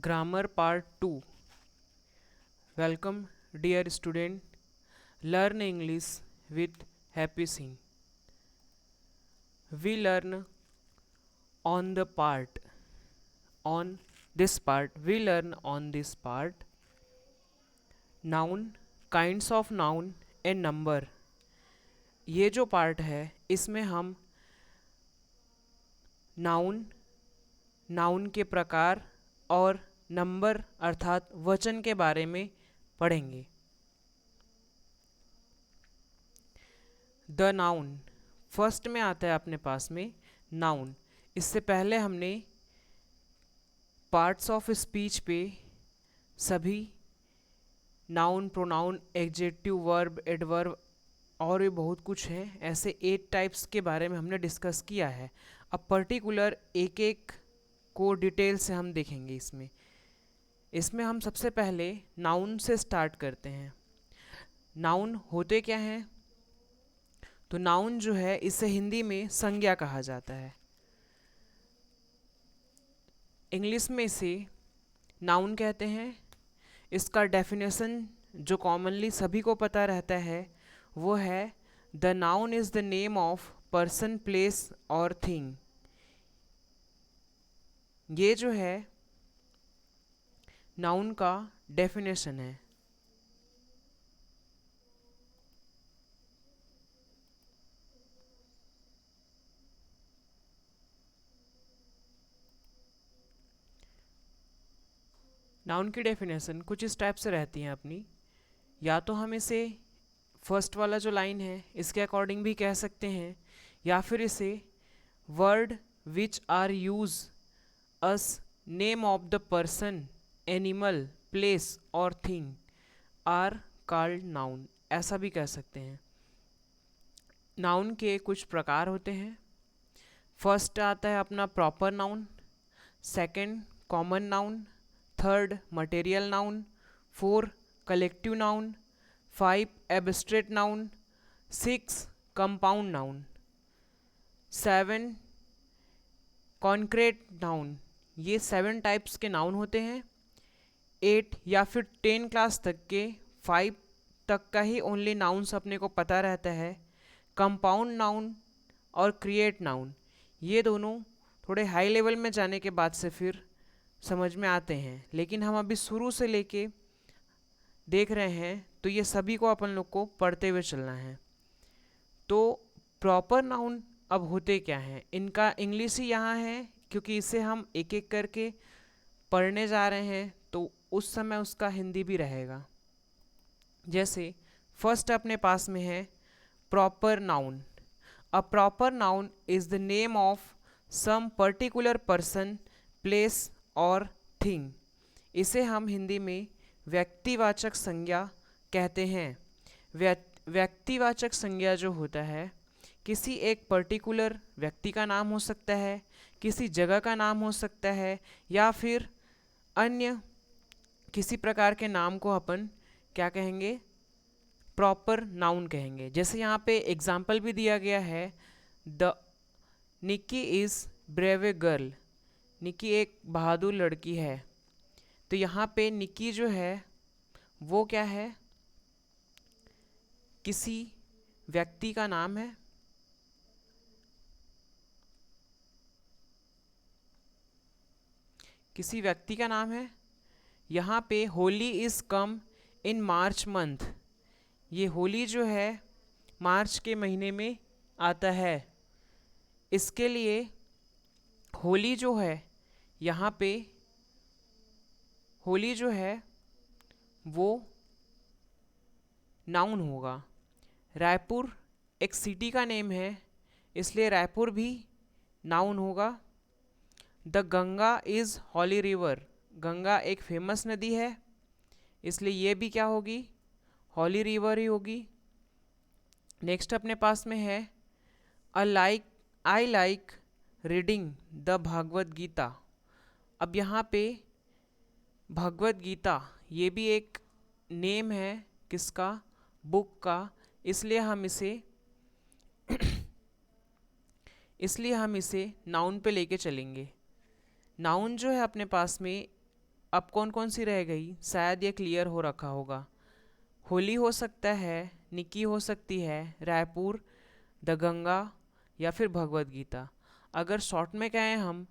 Grammar Part 2. Welcome, dear student. Learn English with Happy Singh. We learn on the part. On this part, we learn on this part noun, kinds of noun and number. ये जो part है इसमें हम noun, noun के प्रकार और number अर्थात वचन के बारे में पढ़ेंगे। द नाउन फर्स्ट में आता है अपने पास में नाउन। इससे पहले हमने पार्ट्स ऑफ स्पीच पे सभी noun, pronoun, adjective, verb, adverb और भी बहुत कुछ है, ऐसे 8 टाइप्स के बारे में हमने डिस्कस किया है। अब पर्टिकुलर एक एक को डिटेल से हम देखेंगे। इसमें हम सबसे पहले नाउन से स्टार्ट करते हैं। नाउन होते क्या हैं? तो नाउन जो है इसे हिंदी में संज्ञा कहा जाता है। इंग्लिश में इसे नाउन कहते हैं। इसका डेफिनेशन जो कॉमनली सभी को पता रहता है वो है the noun is the name of person, place और थिंग। ये जो है नाउन का डेफिनेशन है। नाउन की डेफिनेशन कुछ इस टाइप से रहती हैं अपनी। या तो हम इसे फर्स्ट वाला जो लाइन है इसके अकॉर्डिंग भी कह सकते हैं, या फिर इसे word which are use us name of the person, animal, place और थिंग आर कॉल्ड नाउन, ऐसा भी कह सकते हैं। नाउन के कुछ प्रकार होते हैं। फर्स्ट आता है अपना proper noun, second common noun, third material noun, 4 collective noun, 5 abstract noun, 6 compound noun, 7 concrete noun. ये 7 टाइप्स के नाउन होते हैं। 8 या फिर 10 क्लास तक के 5 तक का ही ओनली नाउन्स अपने को पता रहता है। कंपाउंड नाउन और क्रिएट नाउन ये दोनों थोड़े हाई लेवल में जाने के बाद से फिर समझ में आते हैं, लेकिन हम अभी शुरू से लेके देख रहे हैं तो ये सभी को अपन लोग को पढ़ते हुए चलना है। तो प्रॉपर नाउन अब होते क्या हैं, इनका इंग्लिश ही यहाँ है क्योंकि इसे हम एक एक करके पढ़ने जा रहे हैं, तो उस समय उसका हिंदी भी रहेगा। जैसे फर्स्ट अपने पास में है proper noun. A proper noun is the name of some particular person, place और थिंग। इसे हम हिंदी में व्यक्तिवाचक संज्ञा कहते हैं। व्यक्तिवाचक संज्ञा जो होता है किसी एक पर्टिकुलर व्यक्ति का नाम हो सकता है, किसी जगह का नाम हो सकता है, या फिर अन्य किसी प्रकार के नाम को अपन क्या कहेंगे, प्रॉपर नाउन कहेंगे। जैसे यहाँ पे एग्जाम्पल भी दिया गया है, the Nikki is brave a girl. Nikki एक बहादुर लड़की है। तो यहाँ पे निक्की जो है वो क्या है, किसी व्यक्ति का नाम है। किसी व्यक्ति का नाम है। यहाँ पे Holi is come in March month. ये होली जो है मार्च के महीने में आता है। इसके लिए होली जो है यहाँ पे होली जो है वो नाउन होगा। रायपुर एक सिटी का नेम है, इसलिए रायपुर भी नाउन होगा। The Ganga is holy river. Ganga एक फेमस नदी है, इसलिए ये भी क्या होगी, हॉली रिवर ही होगी। नेक्स्ट अपने पास में है I like reading the Bhagwat Gita. अब यहाँ पे भगवत गीता ये भी एक नेम है किसका, बुक का, इसलिए हम इसे नाउन पे लेके चलेंगे। नाउन जो है अपने पास में अब कौन कौन सी रह गई, शायद ये क्लियर हो रखा होगा। होली हो सकता है, निकी हो सकती है, रायपुर, द गंगा, या फिर भगवत गीता। अगर शॉर्ट में कहें हम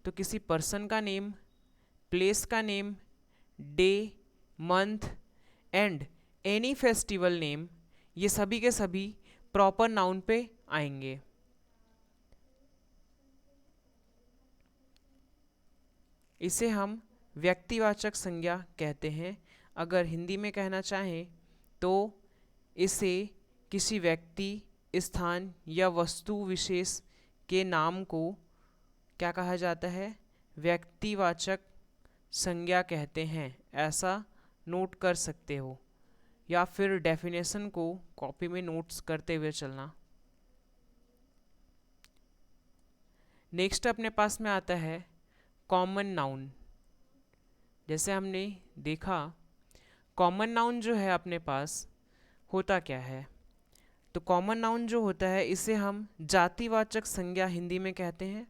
तो किसी पर्सन का नेम, प्लेस का name, day, month and any festival name, ये सभी के सभी प्रॉपर नाउन पे आएंगे। इसे हम व्यक्तिवाचक संज्ञा कहते हैं। अगर हिंदी में कहना चाहें तो इसे किसी व्यक्ति, स्थान या वस्तु विशेष के नाम को क्या कहा जाता है, व्यक्तिवाचक संज्ञा कहते हैं। ऐसा नोट कर सकते हो, या फिर डेफिनेशन को कॉपी में नोट्स करते हुए चलना। नेक्स्ट अपने पास में आता है कॉमन नाउन। जैसे हमने देखा, कॉमन नाउन जो है अपने पास होता क्या है, तो कॉमन नाउन जो होता है इसे हम जातिवाचक संज्ञा हिंदी में कहते हैं।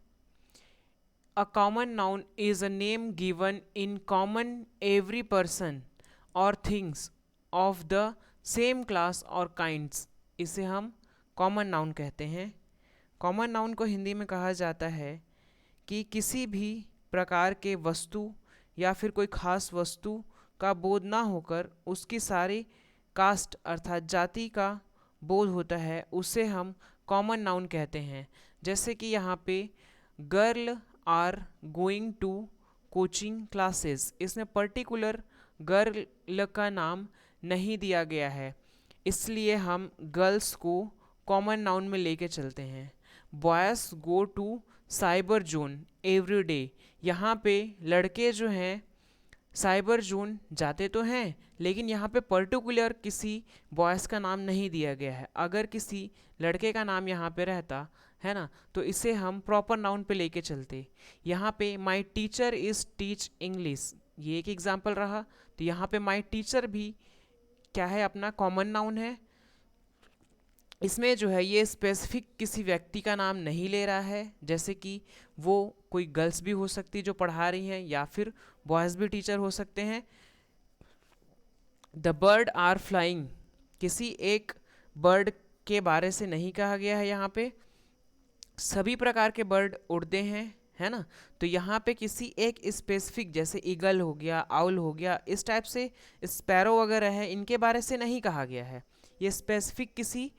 A common noun is a name given in common every person और things of the same class और काइंड्स, इसे हम कॉमन नाउन कहते हैं। कॉमन नाउन को हिंदी में कहा जाता है कि किसी भी प्रकार के वस्तु या फिर कोई खास वस्तु का बोध ना होकर उसकी सारी कास्ट अर्थात जाति का बोध होता है, उसे हम कॉमन नाउन कहते हैं। जैसे कि यहाँ पे girl are going to coaching classes, इसमें पर्टिकुलर गर्ल का नाम नहीं दिया गया है, इसलिए हम गर्ल्स को कॉमन नाउन में लेके चलते हैं। Boys go to cyber zone every day, यहाँ पे लड़के जो हैं साइबर जोन जाते तो हैं, लेकिन यहाँ पे पर्टिकुलर किसी बॉयज़ का नाम नहीं दिया गया है। अगर किसी लड़के का नाम यहाँ पे रहता है ना, तो इसे हम प्रॉपर नाउन पे लेके चलते। यहाँ पे my teacher is teach English, ये एक एग्जाम्पल रहा। तो यहाँ पे माई टीचर भी क्या है, अपना कॉमन नाउन है। इसमें जो है ये स्पेसिफिक किसी व्यक्ति का नाम नहीं ले रहा है, जैसे कि वो कोई गर्ल्स भी हो सकती जो पढ़ा रही हैं, या फिर बॉयज़ भी टीचर हो सकते हैं। द बर्ड आर फ्लाइंग, किसी एक बर्ड के बारे से नहीं कहा गया है, यहाँ पे सभी प्रकार के बर्ड उड़ते हैं, है ना। तो यहाँ पे किसी एक स्पेसिफिक, जैसे ईगल हो गया, आउल हो गया, इस टाइप से स्पैरो वगैरह है, इनके बारे से नहीं कहा गया है। ये स्पेसिफिक किसी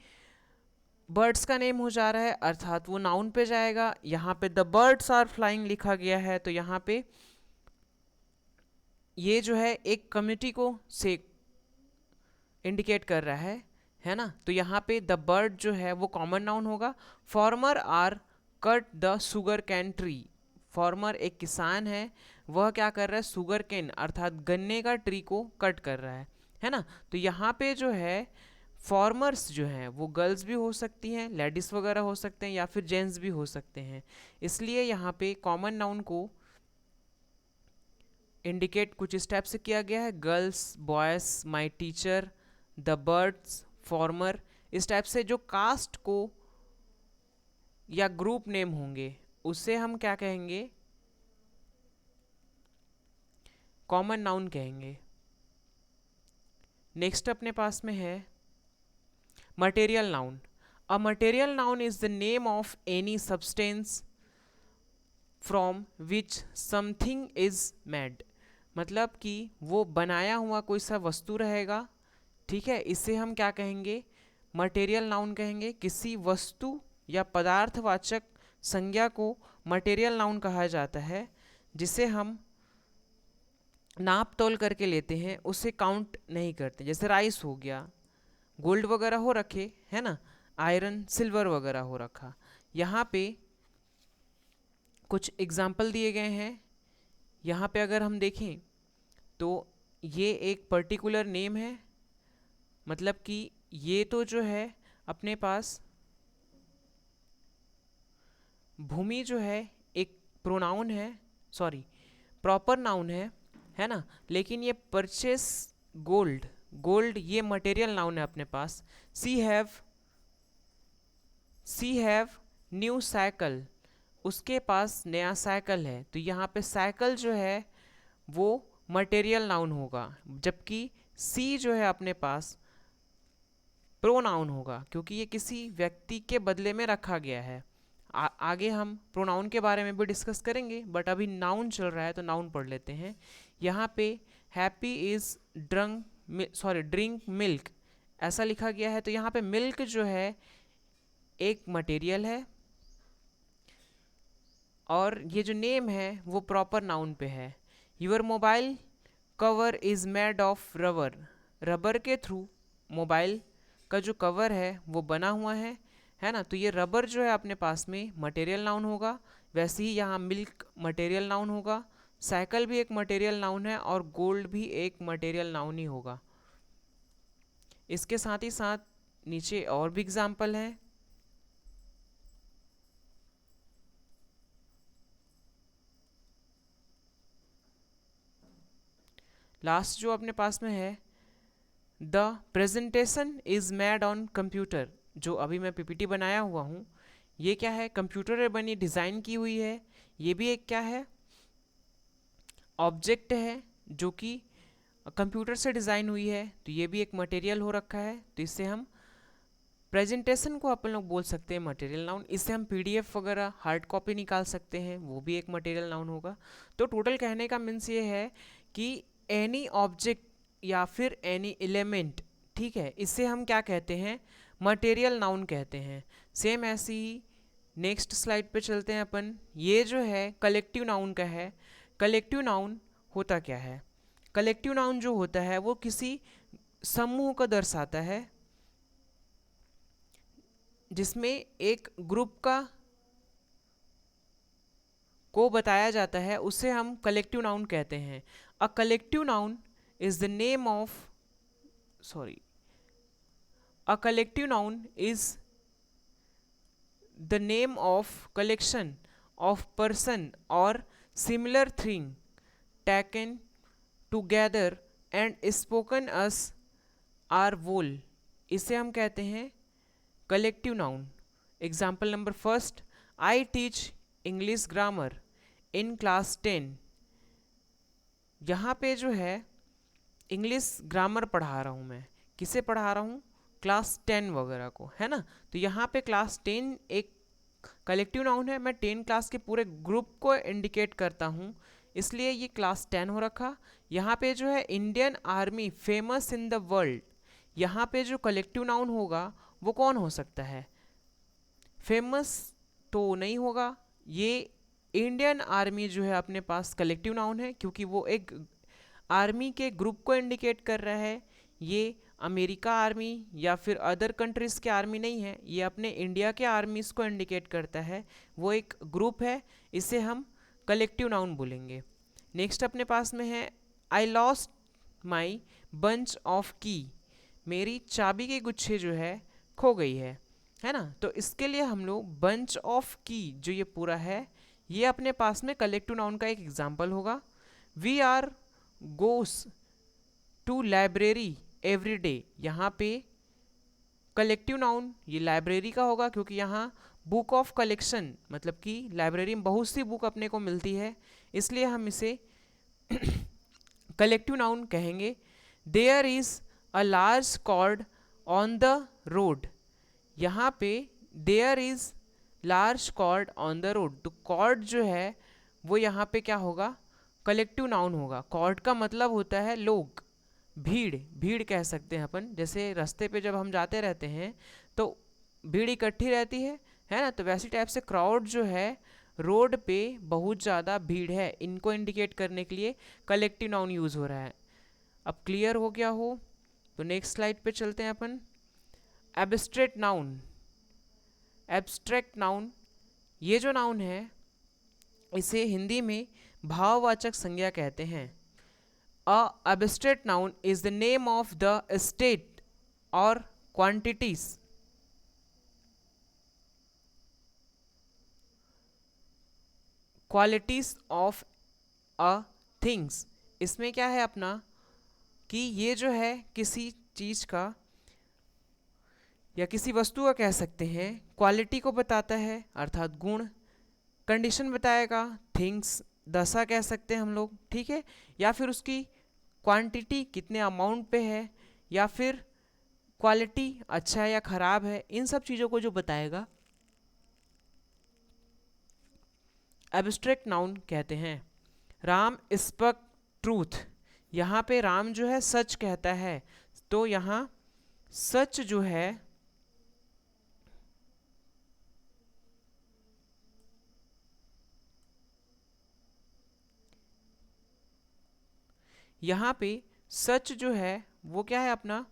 बर्ड्स का नेम हो जा रहा है, अर्थात वो नाउन पे जाएगा। यहाँ पे द बर्ड्स आर फ्लाइंग लिखा गया है, तो यहाँ पे ये जो है एक कम्युनिटी को से इंडिकेट कर रहा है ना। तो यहाँ पे द बर्ड जो है वो कॉमन नाउन होगा। Farmer are cut the sugar cane tree, farmer एक किसान है, वह क्या कर रहा है, शुगर कैन अर्थात गन्ने का ट्री को कट कर रहा है ना। तो यहाँ पे जो है फॉर्मर्स जो हैं वो गर्ल्स भी हो सकती हैं, लेडीज़ वगैरह हो सकते हैं, या फिर जेंट्स भी हो सकते हैं। इसलिए यहाँ पे कॉमन नाउन को इंडिकेट कुछ इस टाइप से किया गया है, girls, boys, my teacher, the birds, farmer, इस टाइप से जो कास्ट को या ग्रुप नेम होंगे उसे हम क्या कहेंगे, कॉमन नाउन कहेंगे। नेक्स्ट अपने पास में है material noun. A material noun is the name of any substance from which something is made, मतलब कि वो बनाया हुआ कोई सा वस्तु रहेगा, ठीक है, इसे हम क्या कहेंगे, मटेरियल नाउन कहेंगे। किसी वस्तु या पदार्थवाचक संज्ञा को मटेरियल नाउन कहा जाता है, जिसे हम नाप तोल करके लेते हैं, उसे काउंट नहीं करते। जैसे राइस हो गया, गोल्ड वगैरह हो रखे है ना, आयरन सिल्वर वगैरह हो रखा। यहाँ पे कुछ एग्जाम्पल दिए गए हैं। यहाँ पे अगर हम देखें तो ये एक पर्टिकुलर नेम है, मतलब कि ये तो जो है अपने पास भूमि जो है एक प्रोनाउन है, सॉरी प्रॉपर नाउन है ना। लेकिन ये परचेस गोल्ड, गोल्ड ये मटेरियल नाउन है अपने पास। सी हैव न्यू साइकिल, उसके पास नया साइकिल है, तो यहाँ पे साइकिल जो है वो मटेरियल नाउन होगा, जबकि सी जो है अपने पास प्रोनाउन होगा, क्योंकि ये किसी व्यक्ति के बदले में रखा गया है। आगे हम प्रोनाउन के बारे में भी डिस्कस करेंगे, बट अभी नाउन चल रहा है तो नाउन पढ़ लेते हैं। यहाँ पे हैप्पी इज ड्रिंक मिल्क ऐसा लिखा गया है, तो यहाँ पे मिल्क जो है एक मटेरियल है, और ये जो नेम है वो प्रॉपर नाउन पे है। Your mobile cover is made of rubber, rubber के थ्रू मोबाइल का जो कवर है वो बना हुआ है ना। तो ये रबर जो है अपने पास में मटेरियल नाउन होगा, वैसे ही यहाँ मिल्क मटेरियल नाउन होगा, साइकिल भी एक मटेरियल नाउन है, और गोल्ड भी एक मटेरियल नाउन ही होगा। इसके साथ ही साथ नीचे और भी एग्जाम्पल हैं। लास्ट जो अपने पास में है, the presentation is made on computer, जो अभी मैं पीपीटी बनाया हुआ हूँ, ये क्या है, कंप्यूटर में बनी डिज़ाइन की हुई है। ये भी एक क्या है, ऑब्जेक्ट है जो कि कंप्यूटर से डिज़ाइन हुई है, तो ये भी एक मटेरियल हो रखा है। तो इससे हम प्रेजेंटेशन को अपन लोग बोल सकते हैं मटेरियल नाउन। इससे हम पीडीएफ वगैरह हार्ड कॉपी निकाल सकते हैं, वो भी एक मटेरियल नाउन होगा। तो टोटल कहने का मीन्स ये है कि एनी ऑब्जेक्ट या फिर एनी एलिमेंट, ठीक है, इससे हम क्या कहते हैं, मटेरियल नाउन कहते हैं। सेम ऐसे ही नेक्स्ट स्लाइड पे चलते हैं अपन। ये जो है कलेक्टिव नाउन का है। कलेक्टिव नाउन होता क्या है, कलेक्टिव नाउन जो होता है वो किसी समूह को दर्शाता है, जिसमें एक ग्रुप को बताया जाता है, उसे हम कलेक्टिव नाउन कहते हैं। A collective noun is the name of a collective noun is the name of collection of person और similar thing taken together and spoken as are whole, इसे हम कहते हैं collective noun. Example number first, I teach English grammar in class 10। यहाँ पे जो है English grammar पढ़ा रहा हूँ मैं, किसे पढ़ा रहा हूँ, क्लास 10 वगैरह को, है ना। तो यहाँ पे क्लास 10 एक कलेक्टिव नाउन है, मैं 10 क्लास के पूरे ग्रुप को इंडिकेट करता हूँ, इसलिए ये क्लास 10 हो रखा। यहाँ पे जो है Indian army famous in the world, यहाँ पे जो कलेक्टिव नाउन होगा वो कौन हो सकता है, फेमस तो नहीं होगा। ये इंडियन आर्मी जो है अपने पास कलेक्टिव नाउन है, क्योंकि वो एक आर्मी के ग्रुप को इंडिकेट कर रहा है। ये अमेरिका आर्मी या फिर अदर कंट्रीज़ के आर्मी नहीं है, ये अपने इंडिया के आर्मीज़ को इंडिकेट करता है, वो एक ग्रुप है, इसे हम कलेक्टिव नाउन बोलेंगे। नेक्स्ट अपने पास में है, I lost my bunch of की, मेरी चाबी के गुच्छे जो है खो गई है ना। तो इसके लिए हम लोग बंच ऑफ की जो ये पूरा है, ये अपने पास में कलेक्टिव नाउन का एक एग्जाम्पल होगा। We are goes to library every day, यहाँ पे कलेक्टिव नाउन ये लाइब्रेरी का होगा, क्योंकि यहाँ बुक ऑफ कलेक्शन मतलब कि लाइब्रेरी में बहुत सी बुक अपने को मिलती है, इसलिए हम इसे कलेक्टिव नाउन कहेंगे। There is a large cord on the road, यहाँ पे there is large cord on the road, तो कॉर्ड जो है वो यहाँ पे क्या होगा, कलेक्टिव नाउन होगा। कॉर्ड का मतलब होता है लोग, भीड़, भीड़ कह सकते हैं अपन। जैसे रास्ते पे जब हम जाते रहते हैं तो भीड़ इकट्ठी रहती है ना, तो वैसी टाइप से क्राउड जो है रोड पे बहुत ज़्यादा भीड़ है, इनको इंडिकेट करने के लिए कलेक्टिव नाउन यूज़ हो रहा है। अब क्लियर हो गया हो तो नेक्स्ट स्लाइड पे चलते हैं अपन। एब्स्ट्रैक्ट नाउन, एब्स्ट्रैक्ट नाउन, ये जो नाउन है इसे हिंदी में भाववाचक संज्ञा कहते हैं। A abstract noun is the name of the state और quantities qualities of a things. इसमें क्या है अपना कि ये जो है किसी चीज़ का या किसी वस्तु का कह सकते हैं, क्वालिटी को बताता है अर्थात गुण, कंडीशन बताएगा थिंग्स दशा कह सकते हैं हम लोग, ठीक है, या फिर उसकी क्वांटिटी कितने अमाउंट पे है, या फिर क्वालिटी अच्छा है या खराब है, इन सब चीज़ों को जो बताएगा एब्स्ट्रैक्ट नाउन कहते हैं। राम स्पक ट्रूथ, यहाँ पे राम जो है सच कहता है, तो यहाँ सच जो है यहाँ पे सच जो है वो क्या है अपना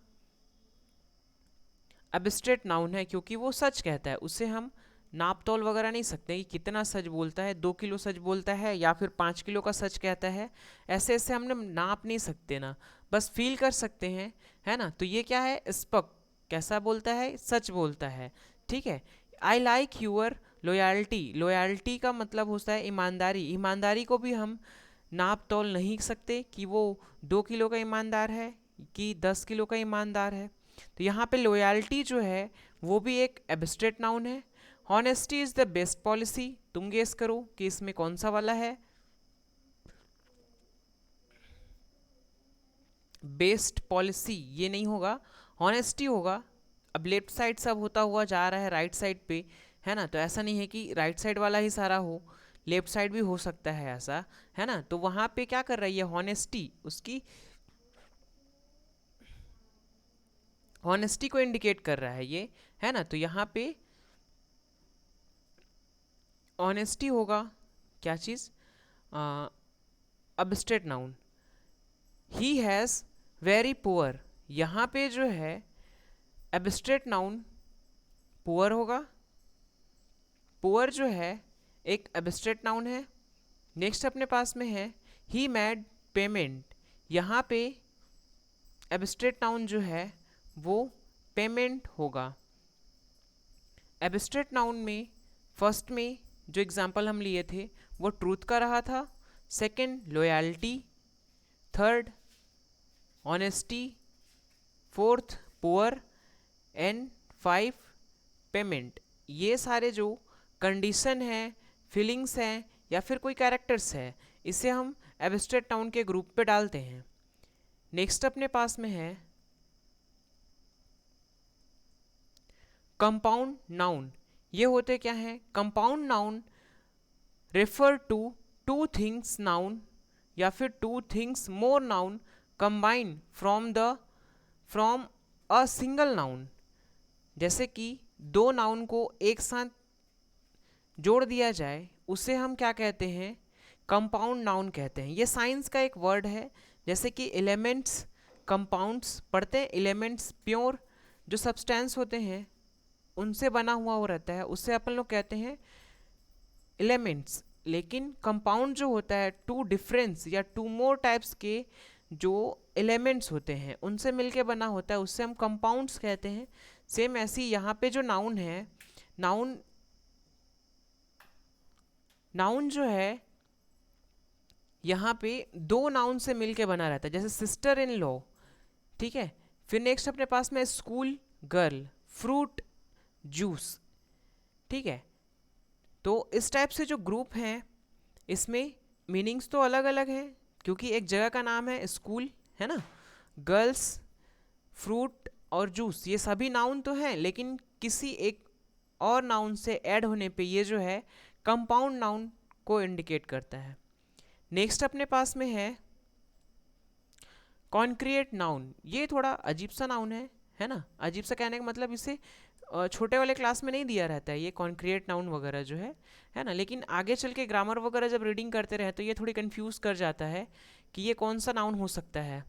एब्स्ट्रैक्ट नाउन है, क्योंकि वो सच कहता है, उससे हम नाप तोल वगैरह नहीं सकते कि कितना सच बोलता है, 2 किलो सच बोलता है या फिर 5 किलो का सच कहता है, ऐसे ऐसे हमने नाप नहीं सकते ना, बस फील कर सकते हैं, है ना। तो ये क्या है, स्पक कैसा बोलता है, सच बोलता है, ठीक है। I like your loyalty, loyalty का मतलब होता है ईमानदारी, ईमानदारी को भी हम नाप तोल नहीं सकते कि वो 2 किलो का ईमानदार है कि 10 किलो का ईमानदार है। तो यहाँ पे लॉयल्टी जो है वो भी एक एब्स्ट्रैक्ट नाउन है। Honesty is the best policy, तुम गेस करो कि इसमें कौन सा वाला है, बेस्ट पॉलिसी ये नहीं होगा, हॉनेस्टी होगा। अब लेफ्ट साइड सब होता हुआ जा रहा है राइट साइड पे, है ना, तो ऐसा नहीं है कि राइट साइड वाला ही सारा हो, लेफ्ट साइड भी हो सकता है ऐसा, है ना। तो वहाँ पे क्या कर रही है, हॉनेस्टी उसकी हॉनेस्टी को इंडिकेट कर रहा है ये, है ना। तो यहाँ पे ऑनेस्टी होगा क्या चीज़, abstract noun. He has very poor, यहाँ पे जो है एब्स्ट्रैक्ट नाउन पुअर होगा, पुअर जो है एक एब्स्ट्रैक्ट नाउन है। नेक्स्ट अपने पास में है ही मैड पेमेंट, यहाँ पे एब्स्ट्रैक्ट नाउन जो है वो पेमेंट होगा। एब्स्ट्रैक्ट नाउन में फर्स्ट में जो एग्जांपल हम लिए थे वो ट्रूथ का रहा था, second loyalty, third honesty, fourth poor and five payment. ये सारे जो कंडीशन है, फीलिंग्स हैं या फिर कोई कैरेक्टर्स है, इसे हम एब्स्ट्रैक्ट नाउन के ग्रुप पे डालते हैं। नेक्स्ट अपने पास में है कंपाउंड नाउन। ये होते क्या हैं, compound noun refer to two things noun या फिर two things more noun combine from a single noun. जैसे कि दो नाउन को एक साथ जोड़ दिया जाए उसे हम क्या कहते हैं, कंपाउंड नाउन कहते हैं। ये साइंस का एक वर्ड है, जैसे कि एलिमेंट्स कंपाउंड्स पढ़ते हैं, एलिमेंट्स प्योर जो सब्सटेंस होते हैं उनसे बना हुआ हो रहता है, उससे अपन लोग कहते हैं एलिमेंट्स। लेकिन कंपाउंड जो होता है टू डिफरेंस या टू मोर टाइप्स के जो एलिमेंट्स होते हैं उनसे मिलके बना होता है, उससे हम कंपाउंड्स कहते हैं। सेम ऐसी यहाँ पे जो नाउन है, नाउन नाउन जो है यहाँ पे दो नाउन से मिलके बना रहता है, जैसे सिस्टर इन लॉ, ठीक है। फिर नेक्स्ट अपने पास में स्कूल गर्ल, फ्रूट जूस, ठीक है। तो इस टाइप से जो ग्रुप हैं इसमें मीनिंग्स तो अलग अलग हैं, क्योंकि एक जगह का नाम है स्कूल, है ना, गर्ल्स, फ्रूट और जूस, ये सभी नाउन तो हैं, लेकिन किसी एक और नाउन से ऐड होने पे ये जो है कंपाउंड नाउन को इंडिकेट करता है। नेक्स्ट अपने पास में है कॉन्क्रिएट नाउन। ये थोड़ा अजीब सा नाउन है ना। अजीब सा कहने का मतलब इसे छोटे वाले क्लास में नहीं दिया रहता है ये कॉन्क्रिएट नाउन वगैरह जो है ना, लेकिन आगे चल के ग्रामर वगैरह जब रीडिंग करते रहे तो ये थोड़ी कंफ्यूज कर जाता है कि ये कौन सा नाउन हो सकता है।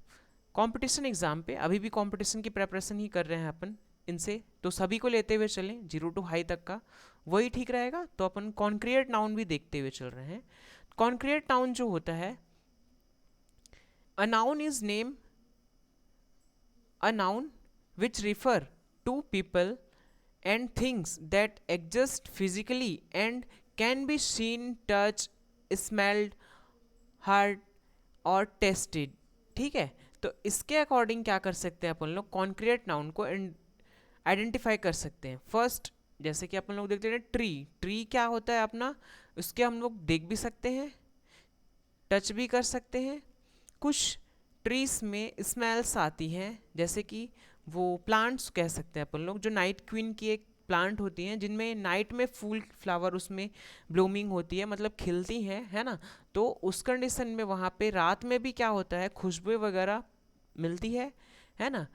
कंपटीशन एग्जाम पे अभी भी कंपटीशन की प्रेपरेशन ही कर रहे हैं अपन इनसे, तो सभी को लेते हुए चलें, 0 to हाई तक का वही ठीक रहेगा। तो अपन कॉन्क्रिएट नाउन भी देखते हुए चल रहे हैं। कॉन्क्रिएट नाउन जो होता है, a noun is name a noun which refer to people and things that exist physically and can be seen, touched, smelled, heard और tasted, ठीक है। तो इसके अकॉर्डिंग क्या कर सकते हैं अपन लोग, कॉन्क्रीट नाउन को आइडेंटिफाई कर सकते हैं। फर्स्ट जैसे कि अपन लोग देखते हैं ट्री, ट्री क्या होता है अपना, उसके हम लोग देख भी सकते हैं, टच भी कर सकते हैं। कुछ ट्रीज में स्मेल्स आती हैं, जैसे कि वो प्लांट्स कह सकते हैं अपन लोग, जो नाइट क्वीन की एक प्लांट होती हैं, जिनमें नाइट में फूल फ्लावर उसमें ब्लूमिंग होती है, मतलब खिलती हैं, है ना। तो उस कंडीशन में वहाँ पे रात में भी क्या होता है, खुशबू वगैरह मिलती है ना।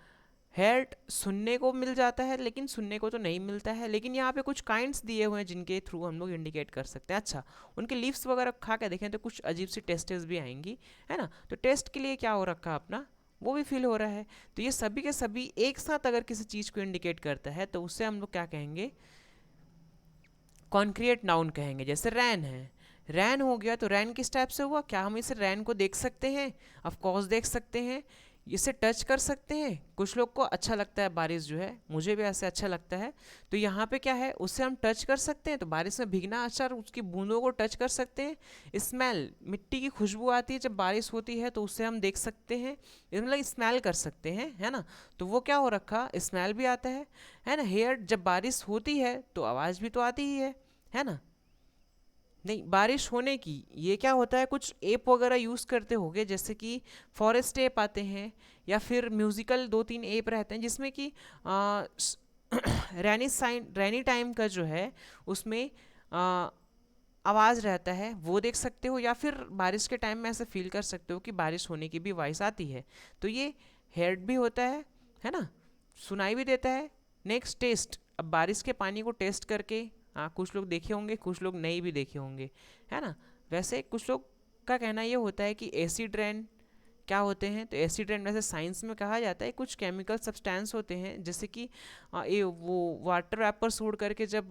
हेड सुनने को मिल जाता है, लेकिन सुनने को तो नहीं मिलता है, लेकिन यहाँ पे कुछ काइंड्स दिए हुए हैं जिनके थ्रू हम लोग इंडिकेट कर सकते हैं। अच्छा, उनके लीव्स वगैरह खा के देखें तो कुछ अजीब सी टेस्टेस भी आएंगी, है ना। तो टेस्ट के लिए क्या हो रखा अपना, वो भी फील हो रहा है। तो ये सभी के सभी एक साथ अगर किसी चीज़ को इंडिकेट करता है तो उससे हम लोग क्या कहेंगे, कॉन्क्रिएट नाउन कहेंगे। जैसे रैन है, रैन हो गया, तो रैन किस टाइप से हुआ, क्या हम इसे रैन को देख सकते हैं, ऑफ कोर्स देख सकते हैं। इसे टच कर सकते हैं, कुछ लोग को अच्छा लगता है बारिश जो है, मुझे भी ऐसे अच्छा लगता है। तो यहाँ पे क्या है, उससे हम टच कर सकते हैं, तो बारिश में भीगना अच्छा, उसकी बूंदों को टच कर सकते हैं। स्मेल, मिट्टी की खुशबू आती है जब बारिश होती है, तो उससे हम देख सकते हैं, मतलब स्मेल कर सकते हैं, है ना। तो वो क्या हो रखा, स्मेल भी आता है ना। हेयर, जब बारिश होती है तो आवाज़ भी तो आती ही है ना। नहीं, बारिश होने की ये क्या होता है, कुछ ऐप वगैरह यूज़ करते होगे, जैसे कि फॉरेस्ट ऐप आते हैं, या फिर म्यूजिकल 2-3 ऐप रहते हैं, जिसमें कि रैनी टाइम का जो है उसमें आ, आवाज़ रहता है, वो देख सकते हो। या फिर बारिश के टाइम में ऐसे फील कर सकते हो कि बारिश होने की भी वॉइस आती है। तो ये हेड भी होता है ना, सुनाई भी देता है। Next, test. अब बारिश के पानी को टेस्ट करके, हाँ, कुछ लोग देखे होंगे, कुछ लोग नहीं भी देखे होंगे, है ना। वैसे कुछ लोग का कहना ये होता है कि एसिड रेन क्या होते हैं, तो एसिड रेन वैसे साइंस में कहा जाता है कुछ केमिकल सब्सटेंस होते हैं, जैसे कि ये वो वाटर वेपर छोड़ करके जब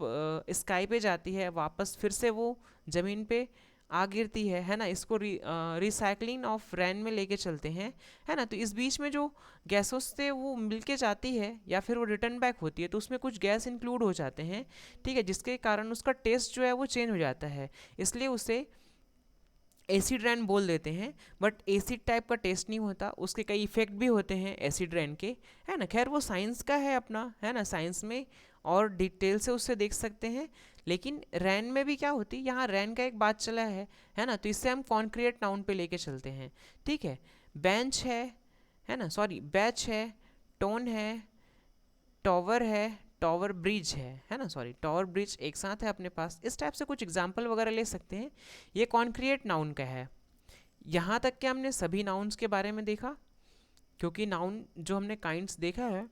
स्काई पे जाती है, वापस फिर से वो ज़मीन पे आ गिरती है ना। इसको रिसाइकलिंग ऑफ रेन में लेके चलते हैं, है ना। तो इस बीच में जो गैसों से वो मिलके जाती है या फिर वो रिटर्न बैक होती है, तो उसमें कुछ गैस इंक्लूड हो जाते हैं, ठीक है, जिसके कारण उसका टेस्ट जो है वो चेंज हो जाता है, इसलिए उसे एसिड रैन बोल देते हैं। बट एसिड टाइप का टेस्ट नहीं होता, उसके कई इफेक्ट भी होते हैं एसिड रैन के, है ना। खैर वो साइंस का है अपना, है ना, साइंस में और डिटेल से उससे देख सकते हैं। लेकिन रैन में भी क्या होती है, यहाँ रैन का एक बात चला है ना। तो इससे हम कॉन्क्रिएट नाउन पे लेके चलते हैं, ठीक है। बेंच है ना, सॉरी, बैच है, टोन है, टॉवर है, टॉवर ब्रिज है ना, सॉरी, टॉवर ब्रिज एक साथ है अपने पास। इस टाइप से कुछ एग्जाम्पल वगैरह ले सकते हैं। ये कॉन्क्रिएट नाउन का है। यहाँ तक कि हमने सभी नाउन्स के बारे में देखा, क्योंकि नाउन जो हमने काइंड्स देखा है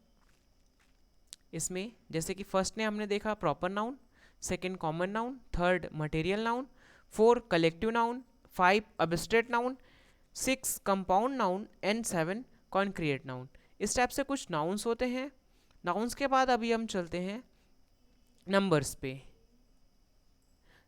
इसमें, जैसे कि फर्स्ट ने हमने देखा proper noun, second common noun, third material noun, 4 collective noun, 5 abstract noun, 6 compound noun and 7 concrete noun. इस टाइप से कुछ नाउन्स होते हैं। नाउन्स के बाद अभी हम चलते हैं नंबर्स पे।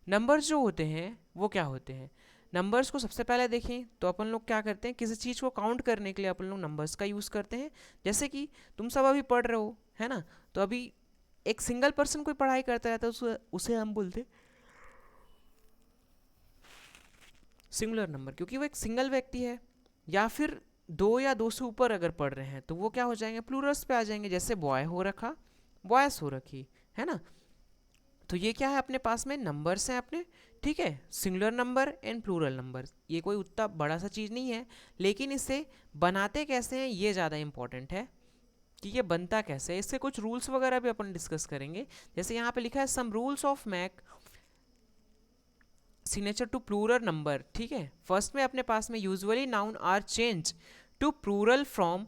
नंबर्स जो होते हैं वो क्या होते हैं, नंबर्स को सबसे पहले देखें तो अपन लोग क्या करते हैं, किसी चीज़ को काउंट करने के लिए अपन लोग नंबर्स का यूज़ करते हैं। जैसे कि तुम सब अभी पढ़ रहे हो, है ना। तो अभी एक सिंगल पर्सन कोई पढ़ाई करता रहता है, उसे हम बोलते सिंगुलर नंबर, क्योंकि वो एक सिंगल व्यक्ति है। या फिर दो या दो से ऊपर अगर पढ़ रहे हैं तो वो क्या हो जाएंगे, प्लूरल्स पे आ जाएंगे। जैसे बॉय हो रखा, बॉयस हो रखी, है ना। तो ये क्या है, अपने पास में नंबर्स हैं अपने, ठीक है, singular number and plural number. ये कोई उतना बड़ा सा चीज़ नहीं है, लेकिन इसे बनाते कैसे हैं ये ज़्यादा इंपॉर्टेंट है, कि ये बनता कैसे है। इससे कुछ रूल्स वगैरह भी अपन डिस्कस करेंगे। जैसे यहाँ पे लिखा है some rules of make signature to plural number, ठीक है। फर्स्ट में अपने पास में usually noun are change to plural from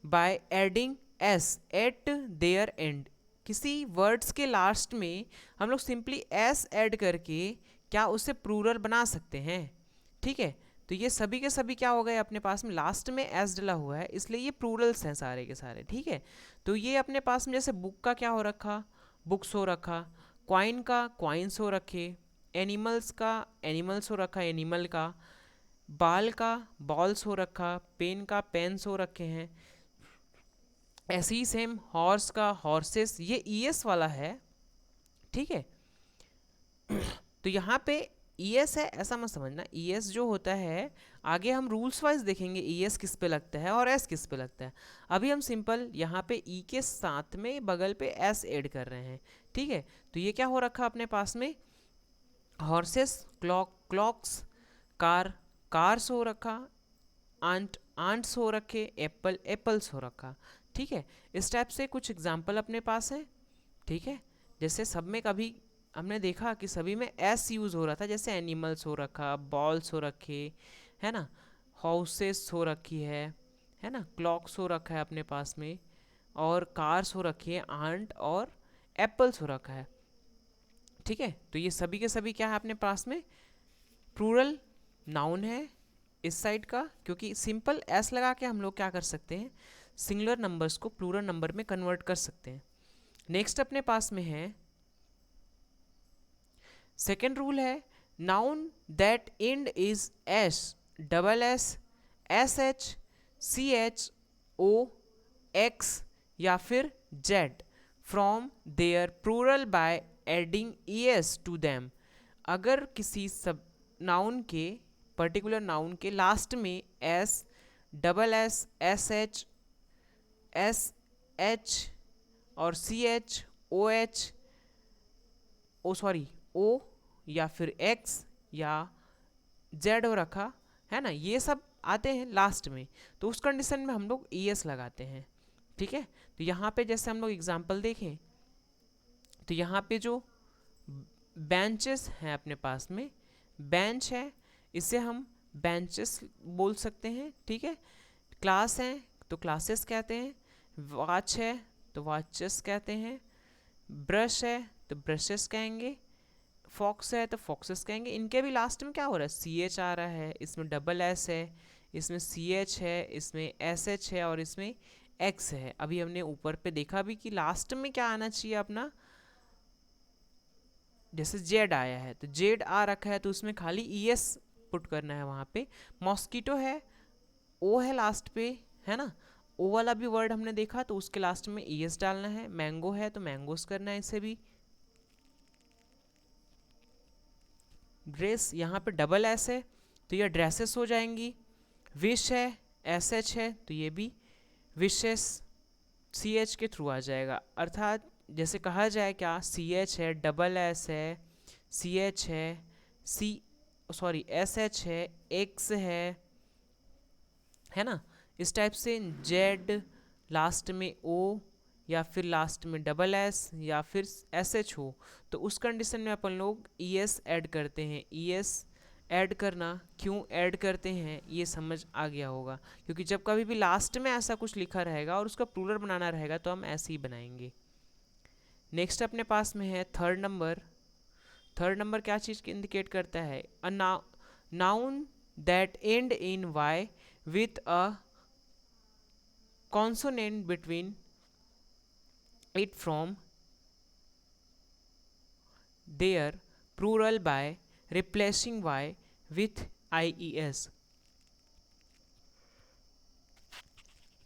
by adding s at their end. किसी वर्ड्स के लास्ट में हम लोग सिंपली एस ऐड करके क्या उसे प्लूरल बना सकते हैं, ठीक है। तो ये सभी के सभी क्या हो गए, अपने पास में लास्ट में एस डला हुआ है, इसलिए ये प्लूरल्स हैं सारे के सारे, ठीक है। तो ये अपने पास में जैसे बुक का क्या हो रखा, बुक्स हो रखा, क्वाइन का क्वाइंस हो रखे, एनिमल्स का एनिमल्स हो रखा, एनिमल का, बाल का बॉल्स हो रखा, पेन का पेन्स हो रखे हैं। ऐसे ही सेम हॉर्स का हॉर्सेस, ये ईएस वाला है, ठीक है। तो यहाँ पे ईएस है ऐसा मत समझना, ईएस जो होता है आगे हम रूल्स वाइज देखेंगे ईएस किस पे लगता है और एस किस पे लगता है। अभी हम सिंपल यहाँ पे ई के साथ में बगल पे एस ऐड कर रहे हैं, ठीक है। तो ये क्या हो रखा अपने पास में, horses, clock, clocks, car, cars हो रखा, आंट आंट्स हो रखे, एप्पल एप्पल्स हो रखा। ठीक है, इस टाइप से कुछ एग्जाम्पल अपने पास है। ठीक है, जैसे सब में कभी हमने देखा कि सभी में एस यूज़ हो रहा था, जैसे एनिमल्स हो रखा, बॉल्स हो रखे, है ना, हाउसेस हो रखी है ना, क्लॉक्स हो रखा है अपने पास में, और कार्स हो रखी है, आंट और एप्पल्स हो रखा है। ठीक है, तो ये सभी के सभी क्या है अपने पास में, प्लूरल नाउन है इस साइड का, क्योंकि सिंपल एस लगा के हम लोग क्या कर सकते हैं, सिंगुलर नंबर्स को प्लूरल नंबर में कन्वर्ट कर सकते हैं। नेक्स्ट अपने पास में है सेकेंड रूल है, noun that end is s, double s, s h, c h, o, x या फिर z from their plural by adding e s to them. अगर किसी सब नाउन के, पर्टिकुलर नाउन के लास्ट में s, double s, s h और c h, o h, o sorry ओ या फिर एक्स या जेड हो रखा है ना, ये सब आते हैं लास्ट में, तो उस कंडीशन में हम लोग ई एस लगाते हैं। ठीक है, तो यहाँ पे जैसे हम लोग एग्जांपल देखें, तो यहाँ पे जो बेंचेस हैं अपने पास में, बेंच है, इसे हम बेंचेस बोल सकते हैं। ठीक है, क्लास है तो क्लासेस कहते हैं, वॉच है तो वॉचेस कहते हैं, ब्रश है तो ब्रशेस कहेंगे, फॉक्स है तो फॉक्सेस कहेंगे। इनके भी लास्ट में क्या हो रहा है, सी एच आ रहा है, इसमें डबल एस है, इसमें सी एच है, इसमें एस एच है और इसमें एक्स है। अभी हमने ऊपर पे देखा भी कि लास्ट में क्या आना चाहिए अपना, जैसे जेड आया है तो जेड आ रखा है तो उसमें खाली ई एस पुट करना है वहाँ पे। मॉस्किटो है, ओ है लास्ट पे, है ना, ओ वाला भी वर्ड हमने देखा तो उसके लास्ट में ई एस डालना है। मैंगो है तो मैंगोस करना है इसे भी। ड्रेस यहाँ पे डबल एस है तो ये ड्रेसेस हो जाएंगी। विश है, एस एच है तो ये भी विशेस सी एच के थ्रू आ जाएगा, अर्थात जैसे कहा जाए क्या, सी एच है, डबल एस है, सी एच है, सी सॉरी एस एच है, एक्स है ना, इस टाइप से जेड लास्ट में ओ या फिर लास्ट में डबल एस या फिर एस एच हो, तो उस कंडीशन में अपन लोग ई एस ऐड करते हैं। ई एस ऐड करना क्यों ऐड करते हैं ये समझ आ गया होगा, क्योंकि जब कभी भी लास्ट में ऐसा कुछ लिखा रहेगा और उसका प्लूरल बनाना रहेगा तो हम ऐसे ही बनाएंगे। नेक्स्ट अपने पास में है थर्ड नंबर। थर्ड नंबर क्या चीज़ इंडिकेट करता है, a noun that end in y with a consonant between it from their plural by replacing y with ies।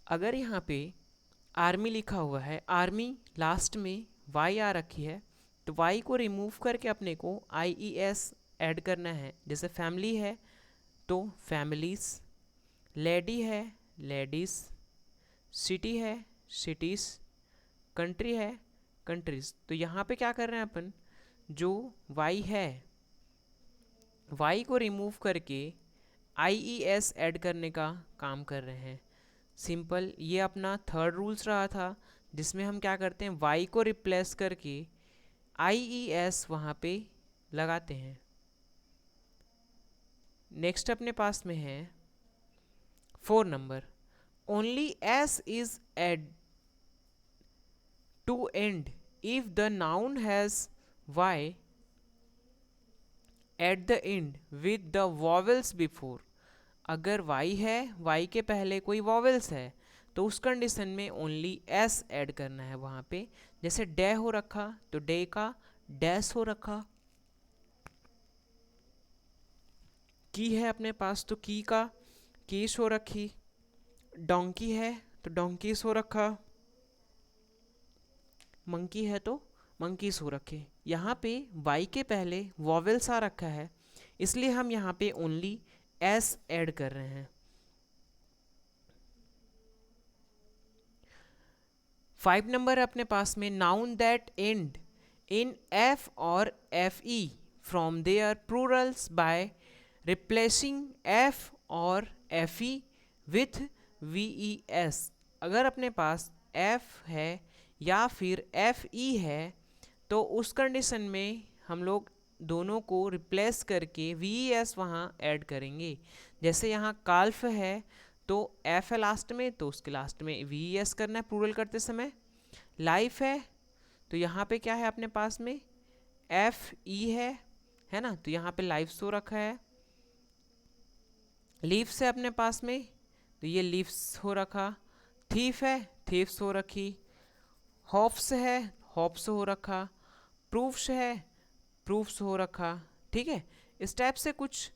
अगर यहाँ पे आर्मी लिखा हुआ है, आर्मी लास्ट में y आ रखी है, तो y को रिमूव करके अपने को ies ऐड करना है। जैसे फैमिली है तो फैमिलीज, लेडी है लेडीज, सिटी है सिटीज़, कंट्री है कंट्रीज। तो यहाँ पे क्या कर रहे हैं अपन, जो y है y को रिमूव करके ies ऐड करने का काम कर रहे हैं। सिंपल, ये अपना थर्ड रूल्स रहा था, जिसमें हम क्या करते हैं, y को रिप्लेस करके ies वहाँ पे लगाते हैं। नेक्स्ट अपने पास में है 4 number, only s is add to end if the noun has y at the end with the vowels before। अगर y है, y के पहले कोई vowels है, तो उस कंडीशन में ओनली s ऐड करना है वहाँ पे। जैसे डे हो रखा तो डे का डैश हो रखा, की है अपने पास तो की का कीश हो रखी, डोंकी है तो डोंकीस हो रखा, मंकी है तो मंकीस हो रखे। यहाँ पे y के पहले वॉवेल्स आ रखा है, इसलिए हम यहाँ पे ओनली s ऐड कर रहे हैं। 5 नंबर अपने पास में, noun that end in f और fe from their plurals by replacing F और F E with V E S. अगर अपने पास एफ है या फिर एफ ई है तो उस कंडीशन में हम लोग दोनों को रिप्लेस करके वी ई एस वहाँ ऐड करेंगे। जैसे यहाँ काल्फ है तो एफ है लास्ट में, तो उसके लास्ट में वी ई एस करना है प्लूरल करते समय। लाइफ है तो यहाँ पे क्या है अपने पास में एफ ई है ना, तो यहाँ पे लाइफ सो रखा है। लीव्स है अपने पास में तो ये लीव्स हो रखा। थीफ है थीफ्स हो रखी। हॉप्स है हॉप्स हो रखा। प्रूफ्स है प्रूफ्स हो रखा। ठीक है, इस टाइप से कुछ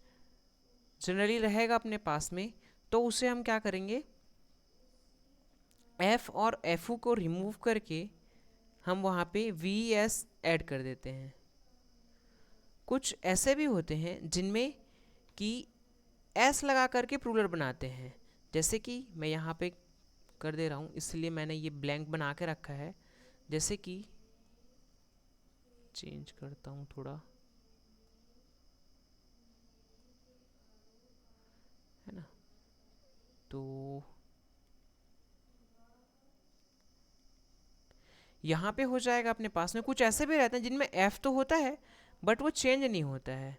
जनरली रहेगा अपने पास में, तो उसे हम क्या करेंगे, एफ और एफ को रिमूव करके हम वहाँ पे वी एस ऐड कर देते हैं। कुछ ऐसे भी होते हैं जिनमें कि एस लगा करके प्लूरल बनाते हैं, जैसे कि मैं यहाँ पे कर दे रहा हूँ, इसलिए मैंने ये ब्लैंक बना के रखा है। जैसे कि चेंज करता हूँ थोड़ा, है ना, तो यहाँ पे हो जाएगा अपने पास में। कुछ ऐसे भी रहते हैं जिनमें एफ तो होता है बट वो चेंज नहीं होता है।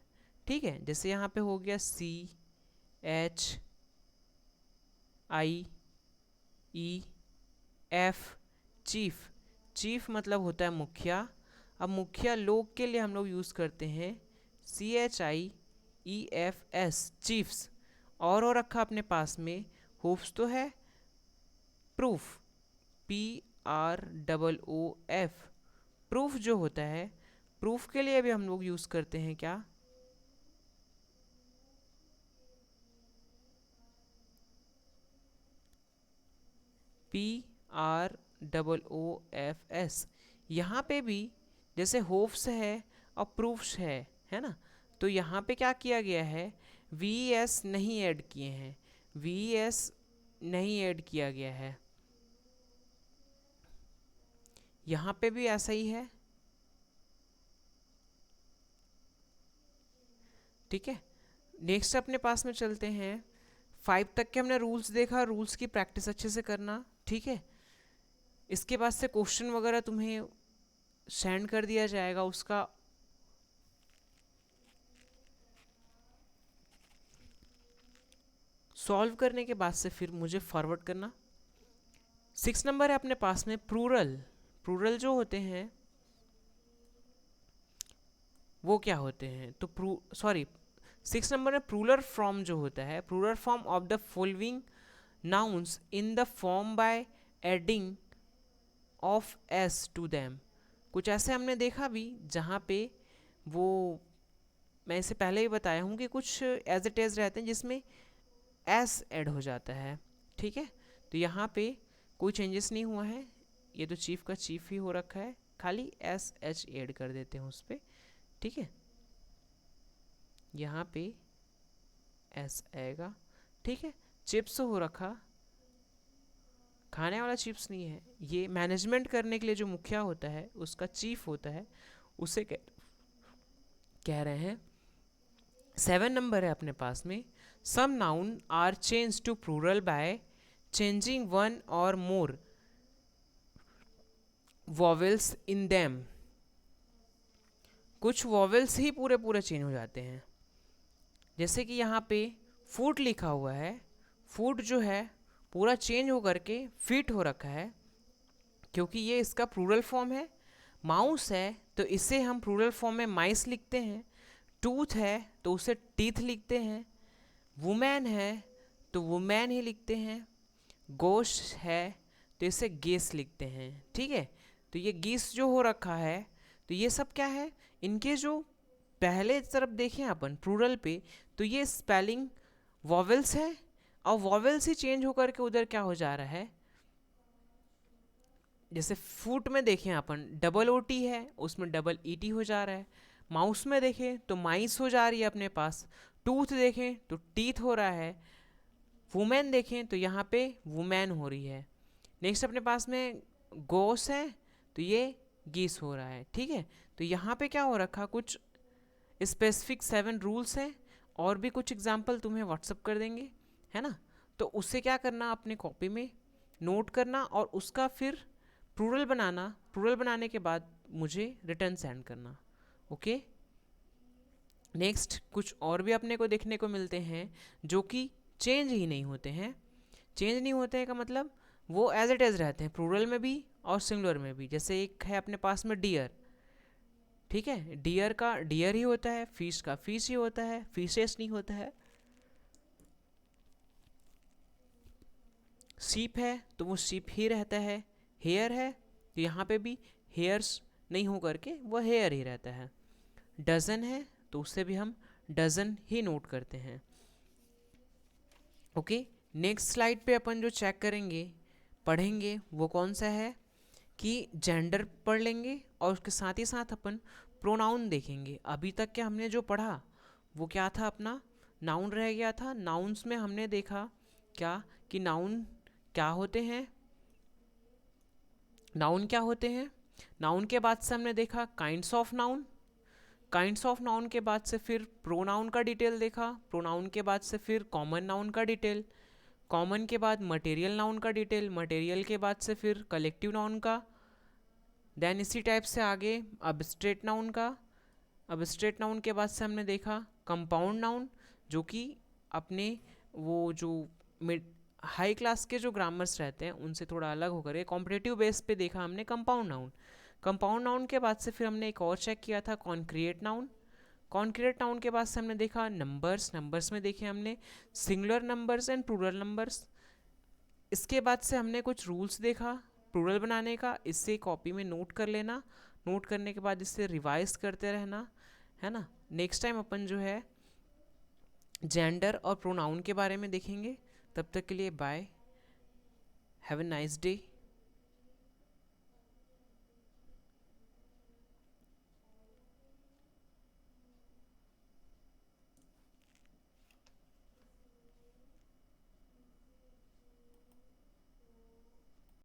ठीक है, जैसे यहाँ पे हो गया c h i e f chief. Chief मतलब होता है मुखिया। अब मुखिया लोग के लिए हम लोग यूज़ करते हैं c h i e f s chiefs. और रखा अपने पास में होप्स तो है proof p r double o f. Proof जो होता है, प्रूफ के लिए भी हम लोग यूज़ करते हैं क्या, p r double o f s. यहाँ पे भी जैसे होप्स है और प्रूफ्स है ना, तो यहाँ पे क्या किया गया है, वी एस नहीं ऐड किए हैं, वी एस नहीं ऐड किया गया है। यहाँ पे भी ऐसा ही है। ठीक है, नेक्स्ट अपने पास में चलते हैं। 5 तक के हमने रूल्स देखा, रूल्स की प्रैक्टिस अच्छे से करना। ठीक है, इसके बाद से क्वेश्चन वगैरह तुम्हें सेंड कर दिया जाएगा, उसका सॉल्व करने के बाद से फिर मुझे फॉरवर्ड करना। 6 नंबर है अपने पास में प्लूरल। प्लूरल जो होते हैं वो क्या होते हैं, तो 6 नंबर में प्लूरल फॉर्म जो होता है, plural form of the following nouns in the form by adding of s to them. कुछ ऐसे हमने देखा भी जहाँ पे वो, मैं इसे पहले ही बताया हूँ कि कुछ एज इट इज रहते हैं जिसमें एस ऐड हो जाता है। ठीक है, तो यहाँ पे कोई चेंजेस नहीं हुआ है, ये तो चीफ का चीफ ही हो रखा है, खाली एस एच ऐड कर देते हैं उस पर। ठीक है, यहाँ पे एस आएगा। ठीक है, चिप्स हो रखा, खाने वाला चिप्स नहीं है, ये मैनेजमेंट करने के लिए जो मुखिया होता है उसका चीफ होता है, उसे कह रहे हैं। 7 नंबर है अपने पास में, some noun are change to plural by changing one और मोर वॉवेल्स इन देम। कुछ वॉवेल्स ही पूरे पूरे चेंज हो जाते हैं, जैसे कि यहाँ पे फूड लिखा हुआ है, फूड जो है पूरा चेंज हो करके फिट हो रखा है क्योंकि ये इसका प्लूरल फॉर्म है। माउस है तो इसे हम प्लूरल फॉर्म में माइस लिखते हैं। टूथ है तो उसे टीथ लिखते हैं। वुमेन है तो वुमेन ही लिखते हैं। गोश्त है तो इसे गेस लिखते हैं। ठीक है, तो ये गीस जो हो रखा है, तो ये सब क्या है, इनके जो पहले तरफ देखें अपन प्लूरल पे, तो ये स्पेलिंग वॉवेल्स है और वॉवेल्स ही चेंज होकर के उधर क्या हो जा रहा है, जैसे फूट में देखें अपन डबल ओ टी है उसमें डबल ई टी हो जा रहा है। माउस में देखें तो माइस हो जा रही है अपने पास। टूथ देखें तो टीथ हो रहा है। वुमेन देखें तो यहाँ पे वुमेन हो रही है। नेक्स्ट अपने पास में गोस है तो ये गीस हो रहा है। ठीक है, तो यहाँ पे क्या हो रखा, कुछ स्पेसिफिक 7 रूल्स हैं और भी कुछ एग्जाम्पल तुम्हें व्हाट्सअप कर देंगे, है ना। तो उससे क्या करना, अपने कॉपी में नोट करना और उसका फिर प्लूरल बनाना, प्लूरल बनाने के बाद मुझे रिटर्न सेंड करना। ओके। नेक्स्ट कुछ और भी अपने को देखने को मिलते हैं जो कि चेंज ही नहीं होते हैं। चेंज नहीं होते हैं का मतलब वो एज इट इज़ रहते हैं, प्लूरल में भी और सिंगुलर में भी। जैसे एक है अपने पास में डियर, ठीक है, डियर का डियर ही होता है, फिश का फिश ही होता है, फिशेस नहीं होता है। सीप है तो वो सीप ही रहता है। हेयर है तो यहाँ पे भी हेयर्स नहीं हो करके वो हेयर ही रहता है। डजन है तो उससे भी हम डजन ही नोट करते हैं। ओके। नेक्स्ट स्लाइड पे अपन जो चेक करेंगे पढ़ेंगे वो कौन सा है कि जेंडर पढ़ लेंगे और उसके साथ ही साथ अपन प्रोनाउन देखेंगे। अभी तक क्या हमने जो पढ़ा वो क्या था, अपना नाउन रह गया था। नाउन्स में हमने देखा क्या कि नाउन क्या होते हैं, नाउन क्या होते हैं। नाउन के बाद से हमने देखा kinds of noun, kinds of noun के बाद से फिर प्रोनाउन का डिटेल देखा, प्रोनाउन के बाद से फिर कॉमन नाउन का डिटेल, कॉमन के बाद मटेरियल नाउन का डिटेल, मटेरियल के बाद से फिर कलेक्टिव नाउन का, देन इसी टाइप से आगे अबस्ट्रेट नाउन का, अबस्ट्रेट नाउन के बाद से हमने देखा कंपाउंड नाउन जो कि अपने वो जो मिड हाई क्लास के जो ग्रामर्स रहते हैं उनसे थोड़ा अलग होकर के कॉम्पिटेटिव बेस पे देखा हमने कंपाउंड नाउन। कंपाउंड नाउन के बाद से फिर हमने एक और चेक किया था कॉन्क्रिएट नाउन, कॉन्क्रिएट नाउन के बाद से हमने देखा नंबर्स, नंबर्स में देखे हमने singular numbers and plural numbers. इसके बाद से हमने कुछ रूल्स देखा प्लूरल बनाने का, इससे कॉपी में नोट कर लेना, नोट करने के बाद इससे रिवाइज करते रहना, है ना। नेक्स्ट टाइम अपन जो है जेंडर और प्रोनाउन के बारे में देखेंगे। तब तक के लिए bye, have a nice day.